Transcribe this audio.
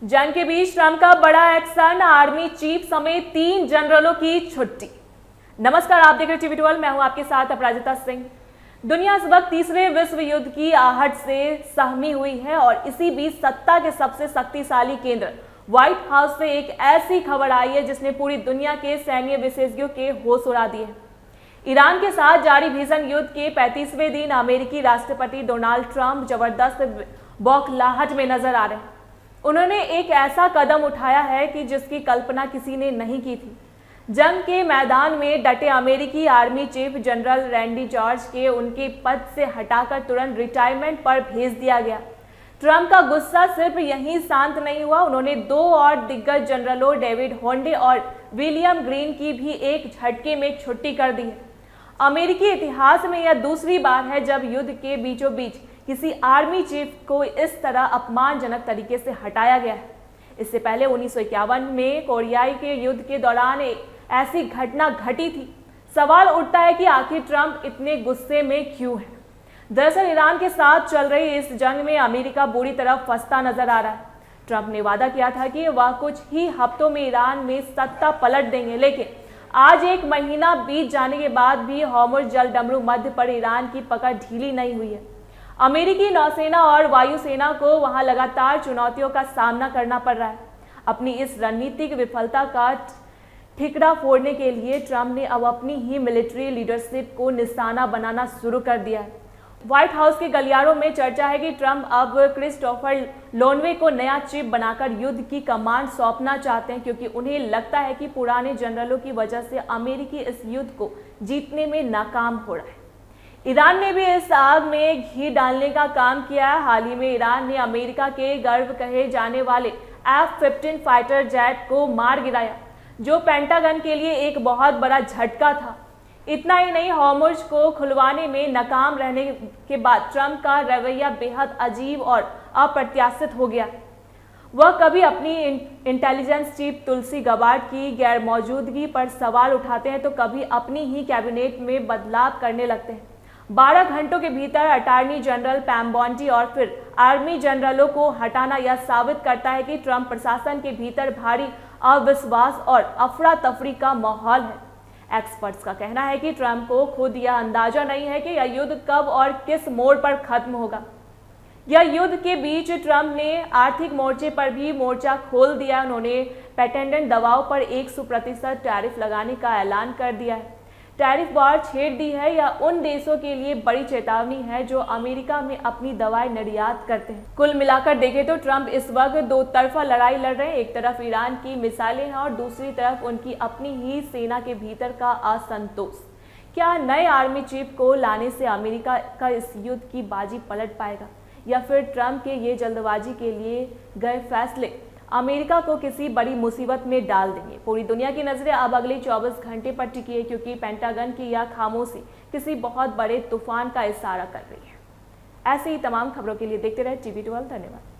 जंग के बीच ट्रंप का बड़ा एक्शन, आर्मी चीफ समेत 3 जनरलों की छुट्टी। नमस्कार, आप देख रहे टीवी 12, मैं हूं आपके साथ अपराजिता सिंह। दुनिया इस वक्त तीसरे विश्व युद्ध की आहट से सहमी हुई है और इसी बीच सत्ता के सबसे शक्तिशाली केंद्र व्हाइट हाउस से एक ऐसी खबर आई है जिसने पूरी दुनिया के सैन्य विशेषज्ञों के होश उड़ा दिए। ईरान के साथ जारी भीषण युद्ध के 35वें दिन अमेरिकी राष्ट्रपति डोनाल्ड ट्रंप जबरदस्त बौखलाहट में नजर आ रहे हैं। उन्होंने एक ऐसा कदम उठाया है कि जिसकी कल्पना किसी ने नहीं की थी। जंग के मैदान में डटे अमेरिकी army chief general Randy George के उनके पद से हटाकर तुरंत रिटायरमेंट पर भेज दिया गया। ट्रंप का गुस्सा सिर्फ यहीं शांत नहीं हुआ, उन्होंने 2 और दिग्गज जनरलों डेविड होंडे और विलियम ग्रीन की भी एक झटके में छुट्टी कर दी है। अमेरिकी इतिहास में यह दूसरी बार है जब युद्ध के बीचों बीच किसी आर्मी चीफ को इस तरह अपमानजनक तरीके से हटाया गया है। इससे पहले 1951 में कोरियाई के युद्ध के दौरान एक ऐसी घटना घटी थी। सवाल उठता है कि आखिर ट्रंप इतने गुस्से में क्यों है। दरअसल ईरान के साथ चल रही इस जंग में अमेरिका बुरी तरह फंसता नजर आ रहा है। ट्रंप ने वादा किया था कि वह कुछ ही हफ्तों में ईरान में सत्ता पलट देंगे, लेकिन आज एक महीना बीत जाने के बाद भी हॉर्मुज़ जलडमरू मध्य पर ईरान की पकड़ ढीली नहीं हुई है। अमेरिकी नौसेना और वायुसेना को वहां लगातार चुनौतियों का सामना करना पड़ रहा है। अपनी इस रणनीतिक विफलता का ठिकरा फोड़ने के लिए ट्रंप ने अब अपनी ही मिलिट्री लीडरशिप को निशाना बनाना शुरू कर दिया है। व्हाइट हाउस के गलियारों में चर्चा है कि ट्रंप अब क्रिस्टोफर लोनवे को नया चीफ बनाकर युद्ध की कमान सौंपना चाहते हैं, क्योंकि उन्हें लगता है कि पुराने जनरलों की वजह से अमेरिकी इस युद्ध को जीतने में नाकाम हो रहा है। ईरान ने भी इस आग में घी डालने का काम किया है। हाल ही में ईरान ने अमेरिका के गर्व कहे जाने वाले F-15 फाइटर जेट को मार गिराया, जो पेंटागन के लिए एक बहुत बड़ा झटका था। इतना ही नहीं, हॉर्मुज़ को खुलवाने में नाकाम रहने के बाद ट्रंप का रवैया बेहद अजीब और अप्रत्याशित हो गया। वह कभी अपनी इंटेलिजेंस चीफ तुलसी गबार्ड की गैर मौजूदगी पर सवाल उठाते हैं तो कभी अपनी ही कैबिनेट में बदलाव करने लगते हैं। 12 घंटों के भीतर अटॉर्नी जनरल पैम बॉन्डी और फिर आर्मी जनरलों को हटाना यह साबित करता है कि ट्रंप प्रशासन के भीतर भारी अविश्वास और अफरा तफरी का माहौल है। एक्सपर्ट्स का कहना है कि ट्रंप को खुद यह अंदाजा नहीं है कि यह युद्ध कब और किस मोड़ पर खत्म होगा। यह युद्ध के बीच ट्रंप ने आर्थिक मोर्चे पर भी मोर्चा खोल दिया। उन्होंने पेटेंट दवाओं पर 100% टैरिफ लगाने का ऐलान कर दिया है। टैरिफ वॉर छेड़ दी है। यह उन देशों के लिए बड़ी चेतावनी है जो अमेरिका में अपनी दवाएं निर्यात करते हैं। कुल मिलाकर देखें तो ट्रंप इस वक्त 2 तरफा लड़ाई लड़ रहे हैं। एक तरफ ईरान की मिसाइलें हैं और दूसरी तरफ उनकी अपनी ही सेना के भीतर का असंतोष। क्या नए आर्मी चीफ को लाने से अमेरिका का इस युद्ध की बाजी पलट पाएगा, या फिर ट्रंप के ये जल्दबाजी के लिए गए फैसले अमेरिका को किसी बड़ी मुसीबत में डाल देंगे? पूरी दुनिया की नजरें अब अगले 24 घंटे पर टिकी है, क्योंकि पेंटागन की यह खामोशी किसी बहुत बड़े तूफान का इशारा कर रही है। ऐसे ही तमाम खबरों के लिए देखते रहे टीवी 12। धन्यवाद।